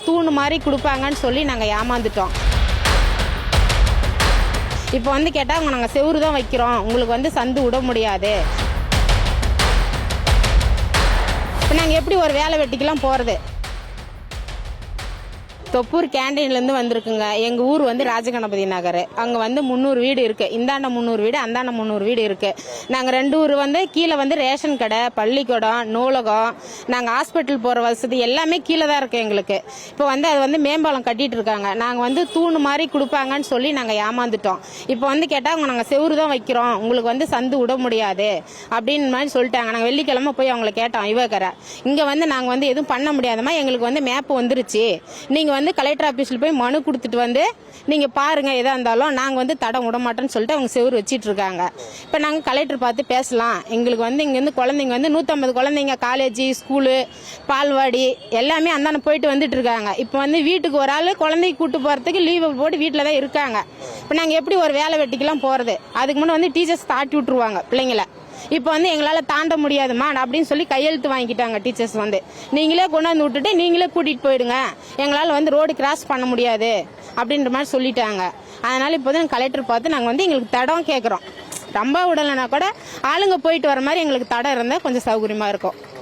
தூணு மாதிரி கொடுப்பாங்கன்னு சொல்லி நாங்கள் ஏமாந்துட்டோம். இப்போ வந்து கேட்டால் அவங்க நாங்கள் செவுறு தான் வைக்கிறோம், உங்களுக்கு வந்து சந்து விட முடியாது. இப்போ நாங்கள் எப்படி ஒரு வேலை வெட்டிக்கெல்லாம் போகிறது? தொப்பூர் கேண்டீன்லேருந்து வந்திருக்குங்க. எங்கள் ஊர் வந்து ராஜகணபதி நகர். அங்கே வந்து 300 வீடு இருக்குது. இந்தாண்ட 300 வீடு, அந்தாண்ட 300 வீடு இருக்குது. நாங்கள் 2 ஊர் வந்து கீழே வந்து ரேஷன் கடை, பள்ளிக்கூடம், நூலகம், நாங்கள் ஹாஸ்பிட்டல் போகிற வசதி எல்லாமே கீழே தான் இருக்குது எங்களுக்கு. இப்போ வந்து அது வந்து மேம்பாலம் கட்டிட்டு இருக்காங்க. நாங்கள் வந்து தூணு மாதிரி கொடுப்பாங்கன்னு சொல்லி நாங்கள் ஏமாந்துட்டோம். இப்போ வந்து கேட்டால் அவங்க நாங்கள் செவுறு தான் வைக்கிறோம், உங்களுக்கு வந்து சந்து விட முடியாது அப்படின்னு மாதிரி சொல்லிட்டாங்க. நாங்கள் வெள்ளிக்கிழமை போய் அவங்கள கேட்டோம். இவக்கரை இங்கே வந்து நாங்கள் வந்து எதுவும் பண்ண முடியாதமா, எங்களுக்கு வந்து மேப்பு வந்துருச்சு, நீங்கள் வந்து கலெக்டர் ஆஃபீஸில் போய் மனு கொடுத்துட்டு வந்து நீங்கள் பாருங்கள், எதாக இருந்தாலும் நாங்கள் வந்து தடம் விட மாட்டோம்னு சொல்லிட்டு அவங்க செவுறு வச்சிட்டு இருக்காங்க. இப்போ நாங்கள் கலெக்டர் பார்த்து பேசலாம். எங்களுக்கு வந்து இங்கேருந்து குழந்தைங்க வந்து 150 குழந்தைங்க காலேஜ், ஸ்கூலு, பால்வாடி எல்லாமே அந்தாண்ட போயிட்டு வந்துட்டு இருக்காங்க. இப்போ வந்து வீட்டுக்கு ஒரு ஆள் குழந்தைய கூட்டு போகிறதுக்கு லீவு போட்டு வீட்டில் தான் இருக்காங்க. இப்போ நாங்கள் எப்படி ஒரு வேலை வெட்டிக்கெல்லாம் போகிறது? அதுக்கு முன்னே வந்து டீச்சர்ஸ் தாட்டி விட்டுருவாங்க பிள்ளைங்கள. இப்போ வந்து எங்களால் தாண்ட முடியாதுமா அப்படின்னு சொல்லி கையெழுத்து வாங்கிட்டாங்க டீச்சர்ஸ். வந்து நீங்களே கொண்டாந்து விட்டுட்டு நீங்களே கூட்டிகிட்டு போயிடுங்க, எங்களால் வந்து ரோடு கிராஸ் பண்ண முடியாது அப்படின்ற மாதிரி சொல்லிட்டாங்க. அதனால் இப்போ தான் கலெக்டர் பார்த்து நாங்கள் வந்து எங்களுக்கு தடம் கேட்குறோம். ரொம்ப விடலைன்னா கூட ஆளுங்க போயிட்டு வர மாதிரி எங்களுக்கு தடம் இருந்தால் கொஞ்சம் சௌகரியமாக இருக்கும்.